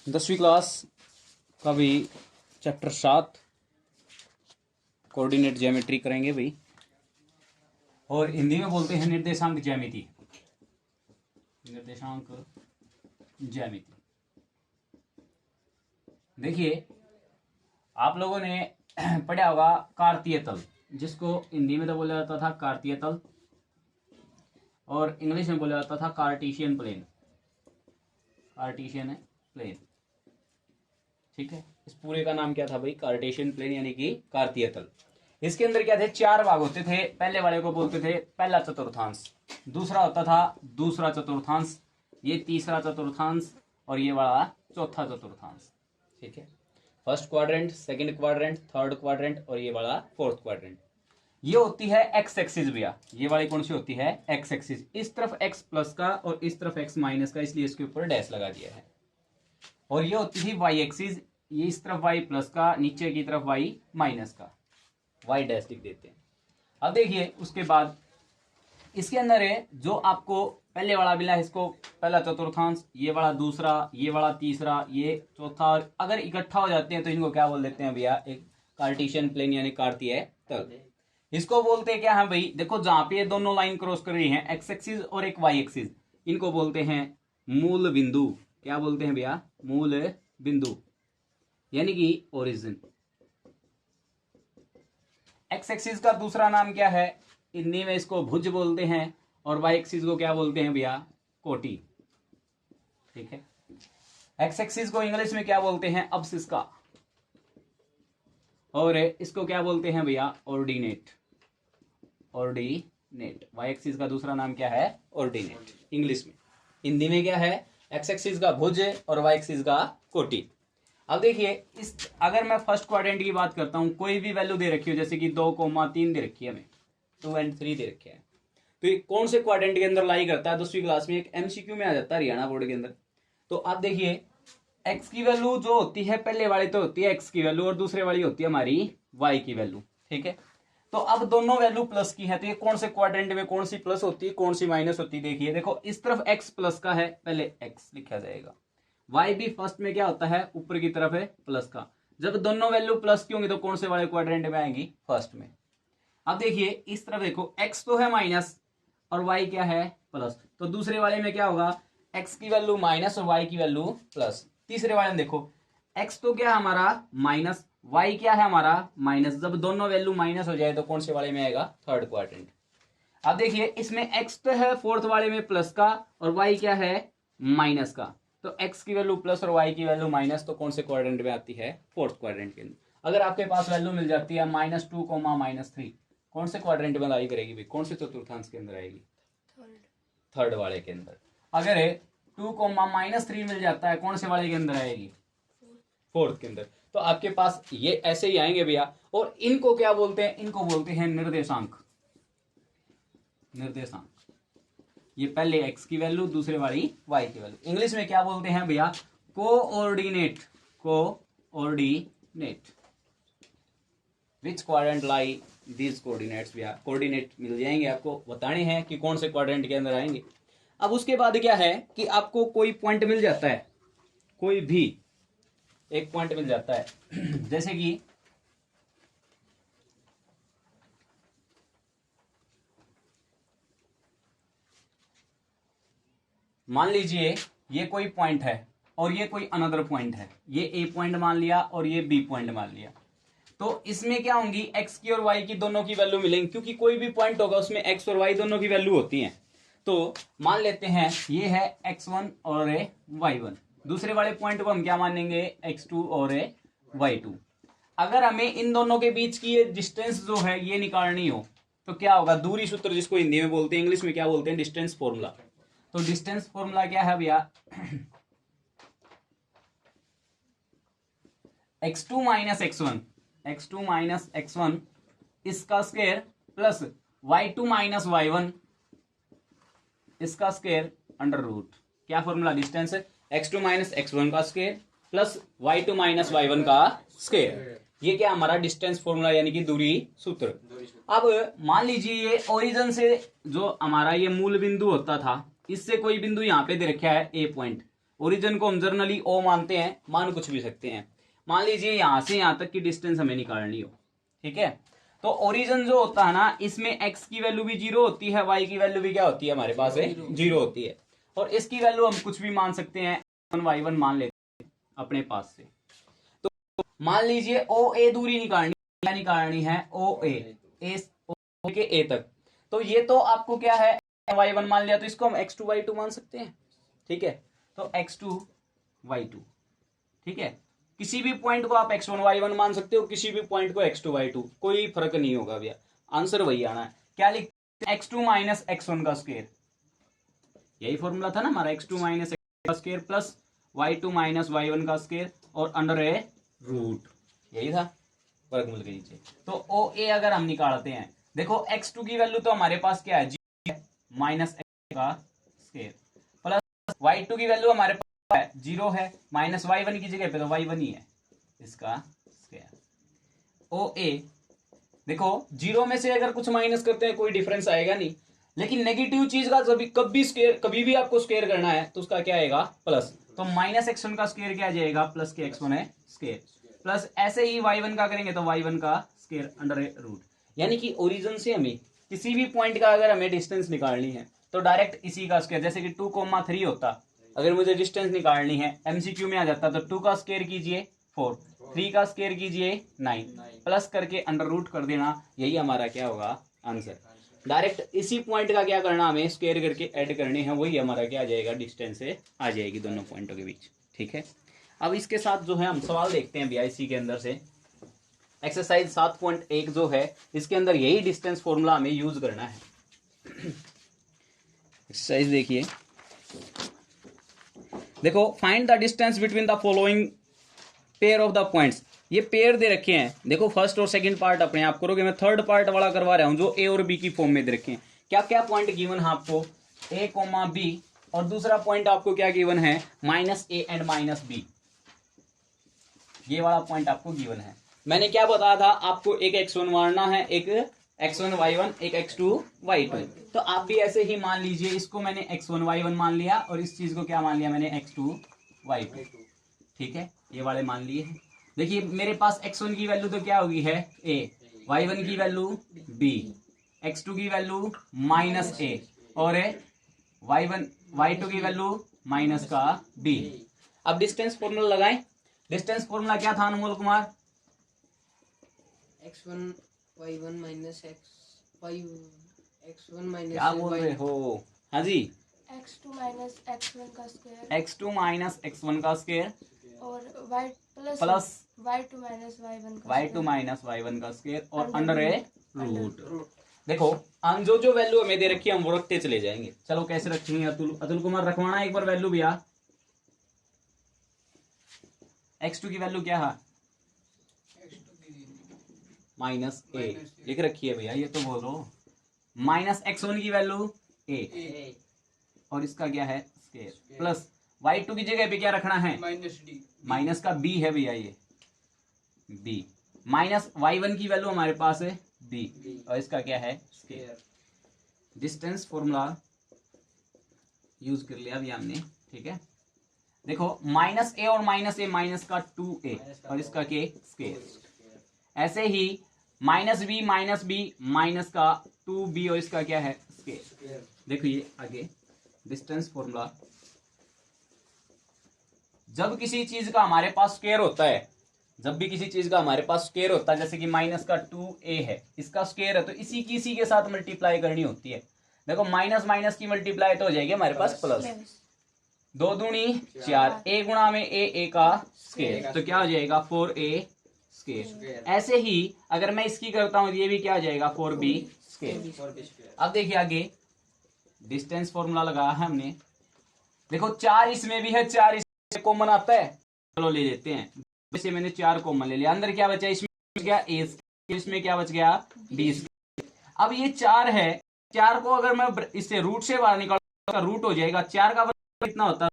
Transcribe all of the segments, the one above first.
10वीं क्लास का भी चैप्टर 7 कोऑर्डिनेट ज्योमेट्री करेंगे भाई। और हिंदी में बोलते हैं निर्देशांक ज्यामिति। निर्देशांक ज्यामिति। देखिए, आप लोगों ने पढ़ा होगा कार्तीय तल, जिसको हिंदी में तो बोला जाता था कार्तीय तल और इंग्लिश में बोला जाता था कार्टेशियन प्लेन। कार्टेशियन प्लेन, ठीक है। इस पूरे का नाम क्या था भाई? कार्टेशियन प्लेन, यानी कि कार्तीय तल। इसके अंदर क्या थे? 4 भाग होते थे। पहले वाले को बोलते थे पहला चतुर्थांश, दूसरा होता था दूसरा चतुर्थांश, ये तीसरा चतुर्थांश और ये वाला चौथा चतुर्थांश, ठीक है। First quadrant, second quadrant, third quadrant और ये वाला फोर्थ क्वाड्रेंट। ये होती है एक्स एक्सिस भैया। ये वाली कौन सी होती है? X axis. इस तरफ एक्स प्लस का और इस तरफ एक्स माइनस का, इसलिए इसके ऊपर डैश लगा दिया है। और ये होती थी वाई एक्सिस। ये इस तरफ वाई प्लस का, नीचे की तरफ वाई माइनस का, वाई डैश लिख देते हैं। अब देखिए, उसके बाद इसके अंदर है जो आपको पहले वाला मिला है, इसको पहला चतुर्थांश, ये वाला दूसरा, ये वाला तीसरा, ये चौथा। और अगर इकट्ठा हो जाते हैं तो इनको क्या बोल देते हैं भैया? एक कार्टेशियन प्लेन यानी कार्तीय तल। इसको बोलते हैं क्या है भाई? देखो, जहां पे ये दोनों लाइन क्रॉस कर रही हैं, एक्स एक्सिस और एक वाई एक्सिस, इनको बोलते हैं मूल बिंदु। क्या बोलते हैं भैया? मूल बिंदु, यानी कि ओरिजिन। एक्स एक्सिस का दूसरा नाम क्या है? हिंदी में इसको भुज बोलते हैं। और वाई एक्सिस को क्या बोलते हैं भैया? कोटि, ठीक है। एक्स एक्सिस को इंग्लिश में क्या बोलते हैं? अब्सिस का। और इसको क्या बोलते हैं भैया? ऑर्डिनेट। ऑर्डिनेट। वाई एक्सिस का दूसरा नाम क्या है? ऑर्डिनेट इंग्लिश में। हिंदी में क्या है? एक्स एक्सिस का भुज और वाई एक्सिस का कोटि। अब देखिए, इस अगर मैं फर्स्ट क्वाड्रेंट की बात करता हूं, कोई भी वैल्यू दे रखी हो, जैसे कि 2,3 दे रखी है, हमें 2 और 3 दे रखे हैं, तो ये कौन से क्वाड्रेंट के अंदर लाई करता है? 10वीं क्लास में एक एमसीक्यू में आ जाता है हरियाणा बोर्ड के अंदर। तो आप देखिए, एक्स की वैल्यू जो होती है, पहले वाली तो होती है एक्स की वैल्यू और दूसरे वाली होती है हमारी वाई की वैल्यू, ठीक है। तो अब दोनों वैल्यू प्लस की है, तो ये कौन से क्वाड्रेंट में कौन सी प्लस होती है, कौन सी माइनस होती है? देखिए, देखो, इस तरफ एक्स प्लस का है, पहले एक्स लिखा जाएगा। वाई भी फर्स्ट में क्या होता है? ऊपर की तरफ है प्लस का। जब दोनों वैल्यू प्लस की होंगी तो कौन से वाले क्वाड्रेंट में आएंगी? फर्स्ट में। अब देखिए, इस तरफ देखो, एक्स तो है माइनस और वाई क्या है? प्लस। तो दूसरे वाले में क्या होगा? एक्स की वैल्यू माइनस और वाई की वैल्यू प्लस। तीसरे वाले में देखो, एक्स तो क्या है हमारा? माइनस, वाई क्या है हमारा? माइनस। जब दोनों वैल्यू माइनस हो जाए तो कौन से वाले में आएगा? Third quadrant. अब देखिए, इसमें एक्स तो है फोर्थ वाले में प्लस का और वाई क्या है? माइनस का। तो एक्स की वैल्यू प्लस और वाई की वैल्यू माइनस, तो कौन से क्वाड्रेंट में आती है? फोर्थ क्वाड्रेंट के अंदर। अगर आपके पास वैल्यू मिल जाती है -2, -3, कौन से क्वाड्रेंट में लाई करेगी भाई? कौन से चतुर्थांश के अंदर आएगी? थर्ड वाले के अंदर। अगर 2, -3 मिल जाता है, कौन से वाले के अंदर आएगी? फोर्थ के अंदर। तो आपके पास ये ऐसे ही आएंगे भैया। और इनको क्या बोलते हैं? इनको बोलते हैं निर्देशांक। निर्देशांक। ये पहले एक्स की वैल्यू, दूसरे वाली वाई की वैल्यू। इंग्लिश में क्या बोलते हैं भैया? Coordinate. Coordinate. Which quadrant lie these coordinates? भैया कोऑर्डिनेट मिल जाएंगे आपको, बताने हैं कि कौन से क्वाड्रेंट के अंदर आएंगे। अब उसके बाद क्या है कि आपको कोई पॉइंट मिल जाता है, कोई भी एक पॉइंट मिल जाता है। जैसे कि मान लीजिए ये कोई पॉइंट है और ये कोई अनदर पॉइंट है। ये ए पॉइंट मान लिया और ये बी पॉइंट मान लिया। तो इसमें क्या होंगी? एक्स की और वाई की दोनों की वैल्यू मिलेंगी, क्योंकि कोई भी पॉइंट होगा उसमें एक्स और वाई दोनों की वैल्यू होती है। तो मान लेते हैं ये है x1 और y1। दूसरे वाले पॉइंट को हम क्या मानेंगे? x2 और y2। अगर हमें इन दोनों के बीच की ये डिस्टेंस जो है ये निकालनी हो तो क्या होगा? दूरी सूत्र, जिसको हिंदी में बोलते हैं, इंग्लिश में क्या बोलते हैं? Distance formula. तो डिस्टेंस फॉर्मूला क्या है भैया? x2 minus x1, x2 minus x1 इसका square plus y2 minus y1 इसका स्क्वायर अंडर रूट। क्या formula? Distance x2 minus x1 का square plus y2 minus y1 का स्क्वायर। ये क्या हमारा? डिस्टेंस फॉर्मूला, यानी कि दूरी सूत्र। अब मान लीजिए ये ओरिजिन से जो हमारा ये मूल बिंदु होता था, इससे कोई बिंदु यहाँ पे दे रखा है ए पॉइंट, ओरिजिन को हम जर्नली ओ मानते हैं, मान कुछ भी सकते हैं। मान लीजिए यहां से यहां तक की डिस्टेंस हमें निकालनी हो, ठीक है, तो ओरिजिन जो होता है ना, इसमें एक्स की वैल्यू भी 0 होती है, वाई की वैल्यू भी क्या होती है हमारे पास है 0 होती है, और इसकी वैल्यू हम कुछ भी मान सकते हैं, y1 मान लेते हैं अपने पास से। तो मान लीजिए ओ ए दूरी निकालनी है ओ ए के ए तक, तो ये तो आपको क्या है y1 मान लिया, तो इसको हम x2 y2 मान सकते हैं, ठीक है, तो x2 y2, ठीक है, किसी भी पॉइंट को आप x1 y1 मान सकते हो, किसी भी पॉइंट को x2 y2, कोई फर्क नहीं होगा भैया, आंसर वही आना है। क्या लिखते हैं, x2 माइनस x1 का स्क्वायर, यही फॉर्मूला था ना हमारा, x2 माइनस x1 का square plus y2 minus y1 का स्क्वायर और अंडर ए रूट, यही था वर्गमूल के नीचे। तो ओ ए अगर हम निकालते हैं, देखो x2 की वैल्यू तो हमारे पास क्या है माइनस का स्क्वायर, प्लस y2 की वैल्यू हमारे पास है 0 है, माइनस y1 की जगह पे तो y1 ही है, इसका स्क्वायर। ओ ए देखो 0 में से अगर कुछ माइनस करते हैं कोई डिफरेंस आएगा नहीं, लेकिन नेगेटिव चीज का कभी भी आपको स्क्वायर करना है तो उसका क्या आएगा प्लस, तो माइनस x1 का स्क्वायर क्या आ जाएगा प्लस के x1 है स्क्वायर, प्लस ऐसे ही y1 का करेंगे तो y1 का स्क्वायर अंडर रूट। यानी कि ओरिजिन से हमें किसी भी पॉइंट का अगर हमें डिस्टेंस निकालनी है तो डायरेक्ट इसी का स्क्वायर, जैसे कि 2,3 होता, अगर मुझे डिस्टेंस निकालनी है एमसीक्यू में आ जाता, तो 2 का स्क्वायर कीजिए 4, 3 का स्क्वायर कीजिए 9, प्लस करके अंडर रूट कर देना, यही हमारा क्या होगा आंसर। डायरेक्ट इसी पॉइंट का क्या करना, हमें स्क्वायर करके ऐड करने हैं, वही हमारा क्या आ जाएगा डिस्टेंस से आ जाएगी दोनों पॉइंटों के बीच, ठीक है। अब इसके साथ जो है हम सवाल देखते हैं बीआईसी के अंदर से, एक्सरसाइज 7.1 जो है इसके अंदर यही डिस्टेंस फॉर्मूला हमें यूज करना है। एक्सरसाइज देखिए, देखो find the distance between the following pair of the points, ये पेयर दे रखे हैं, देखो फर्स्ट और सेकंड पार्ट अपने आप करोगे, मैं थर्ड पार्ट वाला करवा रहा हूं जो ए और बी की फॉर्म में दे रखे हैं। क्या क्या पॉइंट गिवन है आपको, ए कोमा बी, और दूसरा पॉइंट आपको क्या गिवन है minus A and minus B, ये वाला पॉइंट आपको गिवन है। मैंने क्या बताया था आपको, एक x1 मारना है, एक x1 y1, एक x2 y2, तो आप भी ऐसे ही मान लीजिए, इसको मैंने x1 y1 मान लिया और इस चीज को क्या मान लिया मैंने x2 y2, ठीक है, ये वाले मान लिए हैं। देखिए मेरे पास x1 की वैल्यू तो क्या होगी है a, y1 की वैल्यू b, x2 की वैल्यू माइनस a और y2 की वैल्यू माइनस का b। अब डिस्टेंस फॉर्मूला लगाएं, डिस्टेंस फॉर्मूला क्या था अनमोल Kumar, x1 y1 minus x1 minus क्या बोल रहे हो, हाँ जी, x2 माइनस x1 का स्क्वायर, x2 माइनस x1 का स्क्वायर और y plus y2 minus y1 का y2 माइनस y1 का स्क्वायर और अंडर ए रूट। रूट। देखो हम जो वैल्यू हमें दे रखी है हम वो रखते चले जाएंगे। चलो कैसे रखेंगे, अतुल कुमार रखवाना एक बार वैल्यू भैया, x2 की वैल्यू क्या है माइनस ए लिख रखी है भैया, ये तो बोलो, माइनस x1 की वैल्यू ए और इसका क्या है स्क्वायर, प्लस y2 की जगह पे क्या रखना है माइनस का b है भैया, ये b माइनस y1 की वैल्यू हमारे पास है b और इसका क्या है स्क्वायर। डिस्टेंस फॉर्मूला यूज कर लिया अभी हमने, ठीक है। देखो माइनस ए और माइनस ए माइनस का 2a और इसका के स्क्वायर, ऐसे ही माइनस बी माइनस का 2b और इसका क्या है स्क्वायर। देखो ये आगे डिस्टेंस फॉर्मूला, जब किसी चीज का हमारे पास स्क्वायर होता है, जब भी किसी चीज का हमारे पास स्क्वायर होता है, जैसे कि माइनस का 2a है इसका स्क्वायर है, तो इसी के साथ मल्टीप्लाई करनी होती है। देखो माइनस माइनस की मल्टीप्लाई तो हो जाएगी हमारे पास प्लस, 2 दूनी 4, a गुणा में a का स्क्वायर, तो क्या हो जाएगा 4a स्क्वायर। ऐसे ही अगर मैं इसकी करता हूं ये भी क्या हो जाएगा 4b स्क्वायर। अब देखिए आगे डिस्टेंस फॉर्मूला लगाया है हमने, देखो 4 इसमें भी है, 4 इसमें कॉमन आता है, चलो ले लेते हैं, वैसे मैंने 4 कॉमन ले लिया, अंदर क्या बचा इसमें बच गया a, इसमें क्या बच गया b। अब ये 4 है, 4 को अगर मैं इससे रूट से बाहर निकालूंगा रूट हो जाएगा, 4 का वर्ग कितना होता है,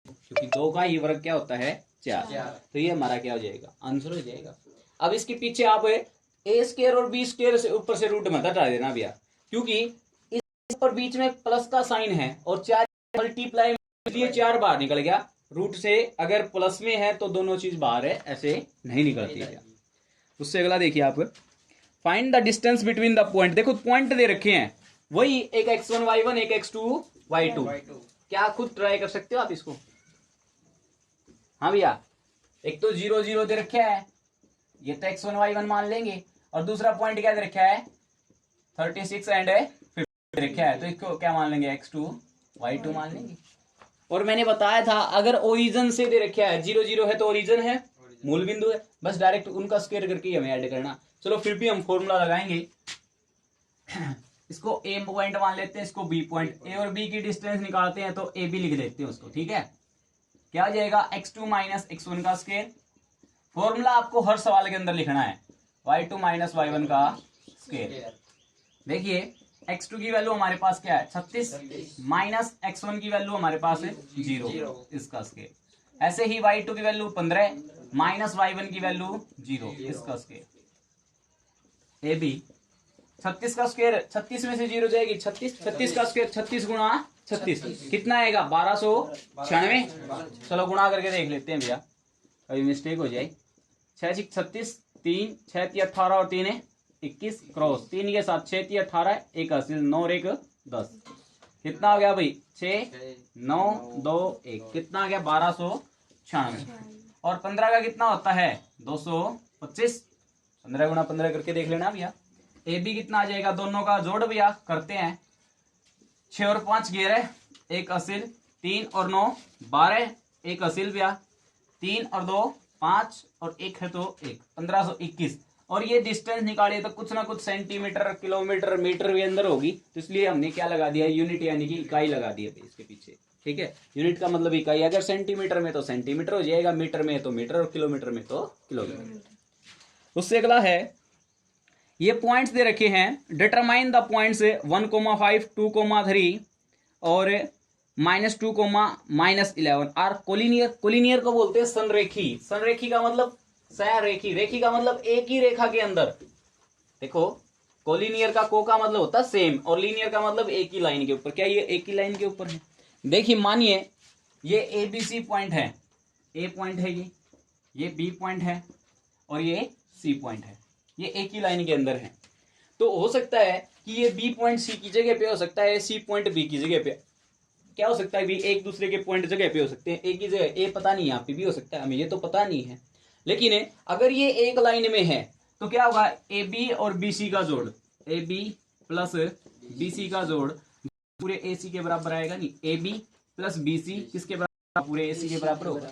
क्योंकि 2 का ही वर्ग क्या होता है 4, तो ये हमारा क्या हो जाएगा आंसर हो जाएगा। अब इसके पीछे आप a स्क्वायर और b स्क्वायर से ऊपर से रूट मत हटा देना भैया, क्योंकि इस पर बीच में प्लस का साइन है और 4 मल्टीप्लाई इसलिए 4 बाहर निकल गया रूट से। अगर प्लस में है तो दोनों चीज बाहर है, ऐसे नहीं निकलती है। उससे अगला देखिए आप, find the distance between the point. देखो पॉइंट दे रखे हैं वही, एक x1 y1 एक x2 y2। क्या खुद ट्राई कर सकते हो आप इसको? हाँ भैया, एक तो 0 0 दे रखा है, ये तो x1 y1 मान लेंगे, और दूसरा पॉइंट क्या दे रखा है 36 एंड 50 रखा है, तो इसको क्या मान लेंगे x2 y2 मान लेंगे। और मैंने बताया था अगर ओरिजिन से दे रखा है 0 0 है तो ओरिजिन है, मूल बिंदु है, बस डायरेक्ट उनका स्क्वायर करके हमें ऐड करना। चलो फिर भी हम फॉर्मूला लगाएंगे। इसको ए पॉइंट मान लेते हैं, इसको बी पॉइंट। ए और बी की डिस्टेंस निकालते हैं तो ए बी लिख देते हैं उसको, ठीक है। क्या आ जाएगा x2 माइनस x1 का स्क्वायर। फॉर्मूला आपको हर सवाल के अंदर लिखना है, y2 माइनस y1 का स्क्वायर। देखिए x2 की वैल्यू हमारे पास क्या है 36, माइनस x1 की वैल्यू हमारे पास है 0, इसका स्क्वायर। ऐसे ही y2 की वैल्यू 15 माइनस y1 की वैल्यू 0, इसका स्क्वायर। ए बी 36 का स्क्वायर, 36 में से 0 जाएगी 36, 36 का स्क्वायर 36 गुणा 36 कितना आएगा 1296। चलो गुणा करके देख लेते हैं भैया, कभी मिस्टेक हो जाए। 6 6 36, 3 6 3 18 और 3 21, क्रॉस 3 के साथ 6 3 18, 1 80, 9 और 1 10, कितना हो गया भाई 6 9 2 1, कितना आ गया 1296। और 15 का कितना होता है 225, 15 गुणा 15 करके देख लेना भैया। ए बी कितना आ जाएगा, दोनों का जोड़ भैया करते हैं, 6 और 5 11, 1 80, 3 और 9 12, 1 80 भैया, 3 और 2 5 और 1 है तो 1, 1521। और ये डिस्टेंस निकालिए तो कुछ ना कुछ सेंटीमीटर किलोमीटर मीटर के अंदर होगी, तो इसलिए हमने क्या लगा दिया यूनिट यानी कि इकाई लगा दी है इसके पीछे, ठीक है। यूनिट का मतलब इकाई, अगर सेंटीमीटर में तो सेंटीमीटर हो जाएगा, मीटर में तो मीटर और किलोमीटर में तो किलोमीटर। उससे अगला है, ये पॉइंट्स दे रखे हैं, डिटरमाइन द पॉइंट्स 1,5 2,3 और -2, -11 आर कोलिनियर। कोलिनियर को बोलते हैं संरेखी। संरेखी का मतलब सरेखी, रेखी का मतलब एक ही रेखा के अंदर। देखो कोलिनियर का को का मतलब होता है सेम, और लीनियर का मतलब एक ही लाइन के ऊपर। क्या ये एक ही लाइन के ऊपर है? देखिए मानिए ये ए बी सी पॉइंट है, ए पॉइंट है, ये बी पॉइंट है और ये सी पॉइंट है, ये एक ही लाइन के अंदर है। तो हो सकता है कि ये बी पॉइंट सी की जगह पे हो सकता है, सी पॉइंट बी की जगह पे। क्या हो सकता है भी एक दूसरे के पॉइंट जगह पे हो सकते हैं, एक ही जगह। ए पता नहीं यहाँ पे भी हो सकता है, हमें ये तो पता नहीं है। लेकिन अगर ये एक लाइन में है तो क्या होगा, ए बी और बी सी का जोड़, A B plus B C का जोड़ पूरे ए सी के बराबर आएगा। नहीं, A B plus B C किसके बराबर, पूरे ए सी के बराबर होगा।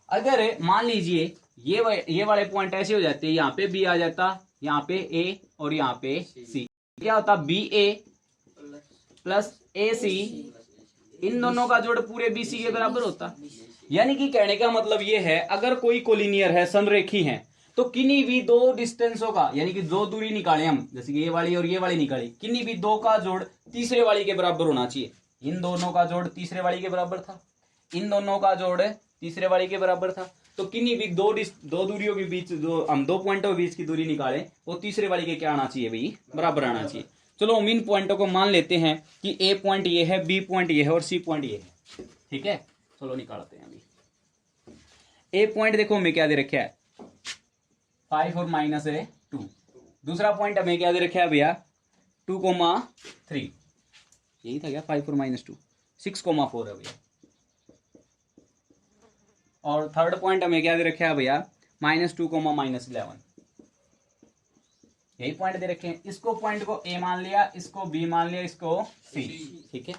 अगर मान लीजिए ये वाले पॉइंट ऐसे हो जाते हैं, यहाँ पे बी आ जाता, यहाँ पे ए और यहाँ पे सी, क्या होता बी ए प्लस ए सी, इन दोनों का जोड़ पूरे बी सी के बराबर होता। यानी कि कहने का मतलब ये है, अगर कोई कोलिनियर है, संरेखी है, तो किन्हीं भी दो डिस्टेंसों का, यानी कि दो दूरी निकाले हम, जैसे कि ये वाली और ये वाली निकाली, किन्हीं भी दो का जोड़ तीसरे वाली के बराबर होना चाहिए। इन दोनों का जोड़ तीसरे वाली के बराबर था, इन दोनों का जोड़ तीसरे वाली के बराबर था, तो किन्हीं भी दो दूरियों के बीच, हम दो पॉइंटों के बीच की दूरी निकालें, वो तीसरे वाली के क्या आना चाहिए भाई, बराबर आना चाहिए। चलो हम इन पॉइंटों को मान लेते हैं कि ए पॉइंट ये है, बी पॉइंट ये है और सी पॉइंट ये है, ठीक है। चलो निकालते हैं अभी। ए पॉइंट देखो हमें क्या दे रखा है 5 और -2। दूसरा पॉइंट हमें क्या दे रखा है भैया 2,3, यही था क्या 5 और -2, 6,4 है भैया। और थर्ड पॉइंट हमें क्या दे रखा है भैया -2, -11, यही पॉइंट दे रखे हैं। इसको पॉइंट को ए मान लिया, इसको बी मान लिया, इसको सी, ठीक है।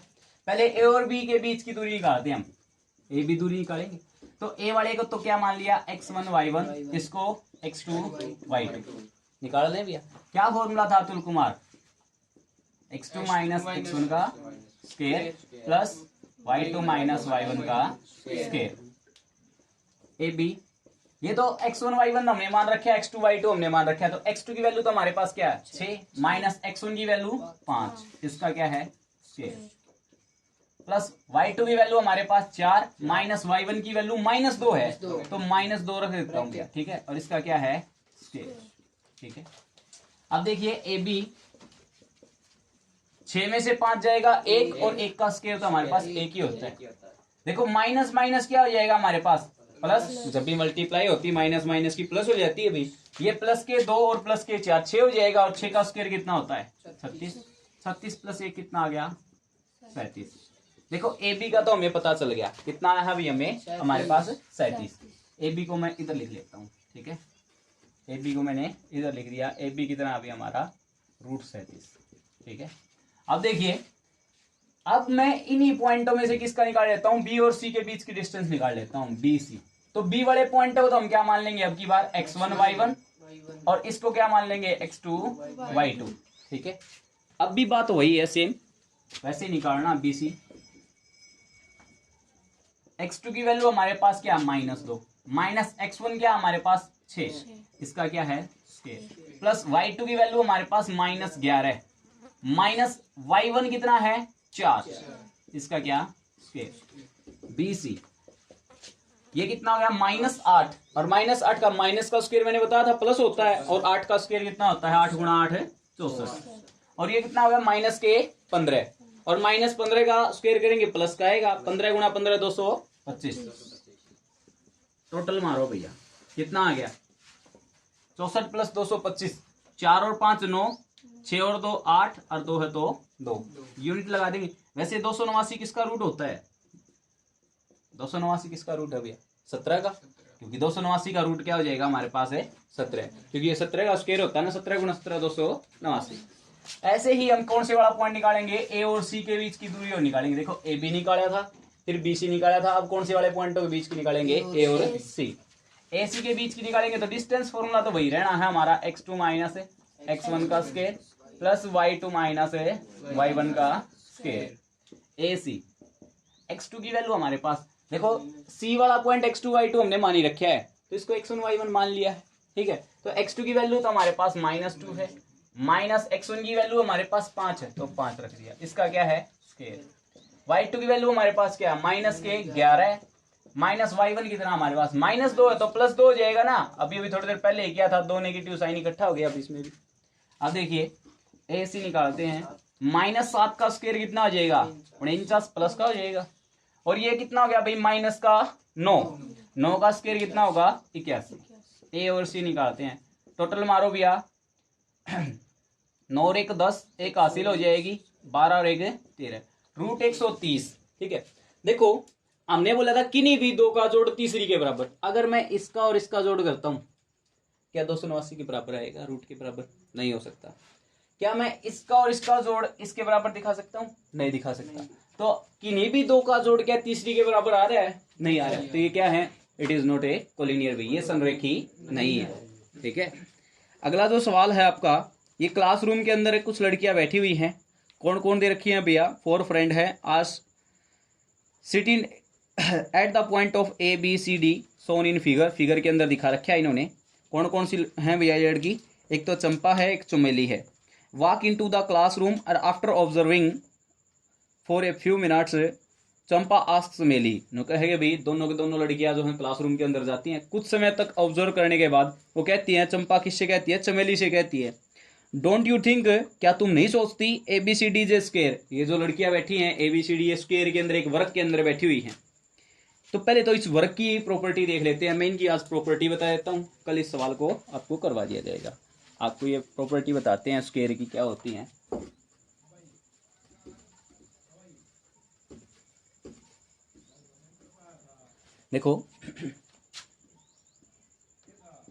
पहले ए और बी के बीच की दूरी निकालते हैं हम, ए बी दूरी निकालेंगे। तो ए वाले को तो क्या मान लिया x1 y1, इसको x2 y2 निकाल दें भैया। क्या फॉर्मूला था Atul Kumar, x2 minus x1 का square plus y2 minus y1 का स्क्वायर। ए बी, ये तो x1 y1 हमने मान रखा है, x2 y2 हमने मान रखा है, तो x2 की वैल्यू तो हमारे पास क्या है 6, माइनस x1 की वैल्यू 5, इसका क्या है स्क्वायर, प्लस y2 की वैल्यू हमारे पास 4, माइनस y1 की वैल्यू -2 है, तो -2 रख देता हूं क्या, ठीक है। और इसका क्या है स्क्वायर, ठीक है। अब देखिए ए बी 6 में से 5 जाएगा 1, और 1 का स्क्वायर तो हमारे पास 1 ही होता है। देखो माइनस माइनस क्या हो जाएगा हमारे पास प्लस, जब भी मल्टीप्लाई होती है माइनस माइनस की प्लस हो जाती है भाई। ये प्लस के 2 और प्लस के 4, 6 हो जाएगा, और 6 का स्क्वायर कितना होता है 36। 36 प्लस 1 कितना आ गया 37। देखो ए बी का तो हमें पता चल गया कितना आया है अभी हमें, हमारे पास 37। ए बी को मैं इधर लिख लेता हूँ, ठीक है। ए बी को मैंने इधर लिख दिया, ए बी कितना अभी हमारा √37, ठीक है। अब देखिए, अब मैं इन्हीं पॉइंटों में से किसका निकाल लेता हूँ, बी और सी के बीच की डिस्टेंस निकाल लेता हूँ, बी सी। तो बी वाले पॉइंट को तो हम क्या मान लेंगे अब की बार x1 y1, और इसको क्या मान लेंगे x2 y2, ठीक है। अब भी बात वही है सेम, वैसे निकालना बी सी। x2 की वैल्यू हमारे पास क्या -2, माइनस x1 क्या हमारे पास 6, इसका क्या है स्क्वायर, प्लस y2 की वैल्यू हमारे पास -11, माइनस y1 कितना है 4, इसका क्या स्क्वायर। बी सी ये कितना हो गया -8, और -8 का माइनस का स्क्वायर मैंने बताया था प्लस होता है, और 8 का स्क्वायर कितना होता है 8 गुणा 8 है 64, और ये कितना हो गया -15, और -15 का स्क्वायर करेंगे प्लस का आएगा, 15 गुणा 15 225। टोटल मारो भैया कितना आ गया 64 प्लस 225, 4 और 5 9, 6 और 2 8, और 2 है तो 2, यूनिट लगा देंगे। वैसे 289 किसका रूट होता है, 289 किसका रूट है भैया 17 का, क्योंकि 289 का रूट क्या हो जाएगा हमारे पास है 17, क्योंकि ये 17 का स्क्वायर होता है ना, 17 गुणा 17 289। ऐसे ही हम कौन से वाला पॉइंट निकालेंगे, ए और सी के बीच की दूरी और निकालेंगे। देखो ए बी निकाला था, फिर बी सी निकाला था, अब कौन से वाले पॉइंटों के बीच की निकालेंगे, ए और सी। ए सी के बीच की निकालेंगे तो डिस्टेंस फॉर्मूला तो वही रहना है हमारा, x2 माइनस x1 का square plus y2 minus y1 का स्क्वायर। ए सी x2 की वैल्यू हमारे पास, देखो सी वाला पॉइंट x2 y2 हमने मान ही रखा है, तो इसको x1 y1 मान लिया है, ठीक है। तो x2 की वैल्यू तो हमारे पास -2 है, माइनस x1 की वैल्यू हमारे पास 5 है, तो 5 रख दिया, इसका क्या है स्क्वायर। y2 की वैल्यू हमारे पास क्या है -11, माइनस y1 कितना हमारे पास -2 है, तो +2 हो जाएगा ना। अभी थोड़ी देर पहले किया था, 2 नेगेटिव साइन इकट्ठा हो गया अब इसमें भी। अब देखिए ए सी निकालते हैं, -7 का स्क्वायर कितना हो जाएगा 49 प्लस का हो जाएगा, और ये कितना हो गया भाई माइनस का 9 का स्क्वायर कितना होगा 81। ए और सी निकालते हैं, टोटल मारो भैया 9 और 1 10, 1 हासिल हो जाएगी, 12 और 1 13, √130, ठीक है। देखो हमने बोला था किन्हीं भी दो का जोड़ तीसरी के बराबर, अगर मैं इसका और इसका जोड़ करता हूं क्या 289 के बराबर आएगा, रूट के बराबर नहीं हो सकता। क्या मैं इसका और इसका जोड़ इसके बराबर दिखा सकता हूं, नहीं दिखा सकता। तो किन्हीं भी दो का जोड़ क्या तीसरी के बराबर आ रहा है, नहीं आ रहा है, तो ये क्या है, it is not a collinear way, ये संरेखी नहीं है, ठीक है। अगला जो सवाल है आपका, ये क्लासरूम के अंदर कुछ लड़कियां बैठी हुई हैं, कौन कौन दे रखी हैं भैया, 4 फ्रेंड है, आज sitting at the point of A B C D shown in figure के अंदर दिखा रखा है इन्होंने। कौन कौन सी हैं भैया ये लड़की, एक तो चंपा है, एक चमेली है। Walk into the classroom और after observing for a few minutes Champa asks Chameli, no कहेगा भाई दोनों के दोनों लड़कियां जो हैं क्लासरूम के अंदर जाती हैं, कुछ समय तक ऑब्जर्व करने के बाद वो कहती हैं, चंपा किससे कहती है, चमेली से कहती है, डोंट यू थिंक, क्या तुम नहीं सोचती, A B C D J square, ये जो लड़कियां बैठी हैं A B C D square के अंदर एक वर्ग के अंदर बैठी हुई हैं। तो पहले तो इस वर्ग की प्रॉपर्टी देख लेते हैं, मैं इनकी आज प्रॉपर्टी बता देता हूँ, कल इस सवाल को आपको करवा दिया जाएगा। आपको ये प्रॉपर्टी बताते हैं स्क्वायर की क्या होती हैं। देखो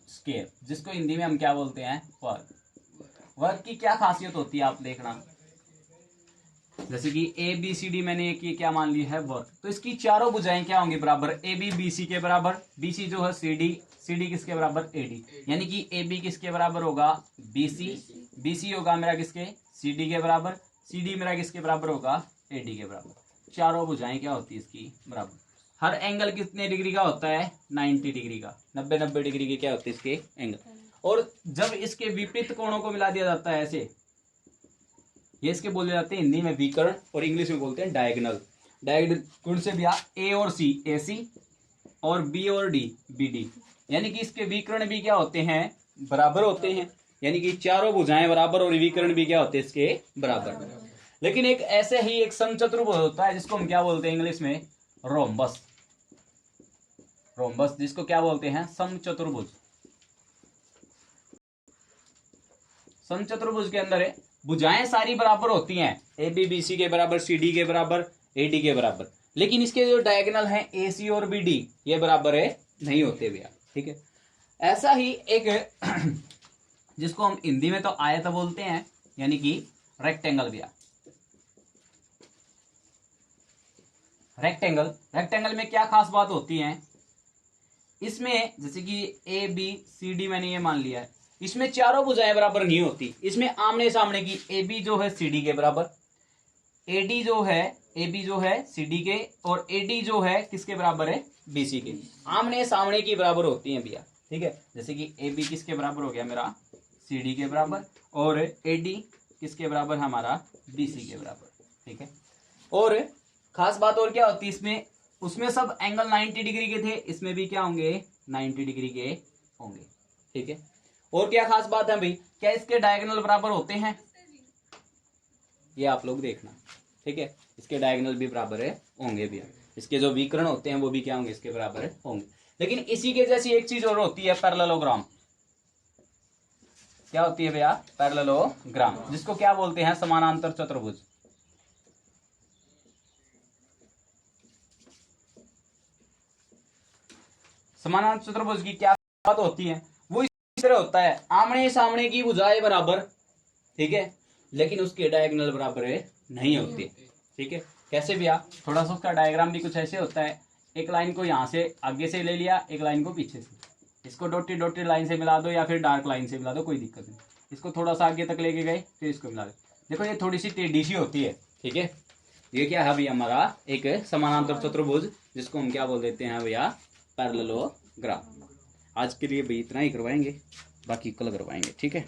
स्क्वायर जिसको हिंदी में हम क्या बोलते हैं, वर्ग। वर्ग की क्या खासियत होती है आप देखना, जैसे कि ए बी सी डी मैंने एक ये क्या मान ली है वर्ग, तो इसकी चारों भुजाएं क्या होंगी बराबर, ए बी बी सी के बराबर, बी सी जो है सी डी किसके बराबर ए डी, यानी कि ए बी किसके बराबर होगा बी सी होगा मेरा किसके सी डी के बराबर, सी डी मेरा किसके बराबर होगा ए डी के बराबर। चारों भुजाएं क्या होती है इसकी बराबर। हर एंगल कितने डिग्री का होता है 90 डिग्री का, 90 डिग्री के क्या होते हैं इसके एंगल। और जब इसके विपरीत कोणों को मिला दिया जाता है ऐसे, ये इसके बोले जाते हैं हिंदी में विकर्ण और इंग्लिश में बोलते हैं डायगोनल। डायगोनल गुण से भैया ए और सी ए सी और बी और डी बी डी, यानी कि इसके विकर्ण भी क्या होते हैं बराबर होते हैं, यानी कि चारों भुजाएं बराबर और विकर्ण भी क्या होते हैं इसके बराबर। लेकिन एक ऐसे ही एक समचतुर्भुज होता है जिसको हम क्या बोलते हैं इंग्लिश में, रोम्बस। रोम्बस जिसको क्या बोलते हैं, समचतुर्भुज। समचतुर्भुज के अंदर है भुजाएं सारी बराबर होती हैं, ए बी बी सी के बराबर, सी डी के बराबर, ए डी के बराबर, लेकिन इसके जो डायगोनल हैं ए सी और बी डी ये बराबर है नहीं होते भैया, ठीक है। ऐसा ही एक जिसको हम हिंदी में तो आयत बोलते हैं, यानी कि रेक्टेंगल भैया। रेक्टेंगल में क्या खास बात होती है, इसमें जैसे कि ए बी सी डी मैंने ये मान लिया है, इसमें चारों भुजाएं बराबर नहीं होती, इसमें आमने सामने की ए बी जो है सी डी के बराबर, ए डी जो है ए बी जो है सी डी के, और ए डी जो है किसके बराबर है, बी सी के, आमने सामने की बराबर होती हैं भैया, ठीक है। जैसे कि ए बी किसके बराबर हो गया मेरा, सी डी के बराबर, और ए डी किसके बराबर, हमारा बी सी के बराबर, ठीक है। और खास बात और क्या होती है इसमें, उसमें सब एंगल 90 डिग्री के थे, इसमें भी क्या होंगे, 90 डिग्री के होंगे, ठीक है। और क्या खास बात है भाई, क्या इसके डायगोनल बराबर होते हैं, ये आप लोग देखना, ठीक है। इसके डायगोनल भी बराबर है होंगे भी, इसके जो विकर्ण होते हैं वो भी क्या होंगे, इसके बराबर है होंगे। लेकिन इसी के जैसी एक चीज और होती है, पैरेललोग्राम। क्या होती है भैया, पैरेललोग्राम, जिसको क्या बोलते हैं, समानांतर चतुर्भुज। समानांतर चतुर्भुज की क्या बात होती है, वो इस तरह होता है, आमने सामने की भुजाएं बराबर, ठीक है, लेकिन उसके डायगोनल बराबर है नहीं होते, ठीक है। कैसे भैया, थोड़ा सा उसका डायग्राम भी कुछ ऐसे होता है, एक लाइन को यहाँ से आगे से ले लिया, एक लाइन को पीछे से, इसको डॉटेड लाइन से मिला दो या फिर डार्क लाइन से मिला दो, कोई दिक्कत नहीं। इसको थोड़ा सा आगे तक लेके गए फिर इसको मिला दो, देखो ये थोड़ी सी टेढ़ी सी होती है, ठीक है। ये क्या है भैया, हमारा एक समानांतर चतुर्भुज, जिसको हम क्या बोल देते हैं भैया, पैरेललोग्राम। आज के लिए भी इतना ही करवाएंगे, बाकी कल करवाएंगे, ठीक है।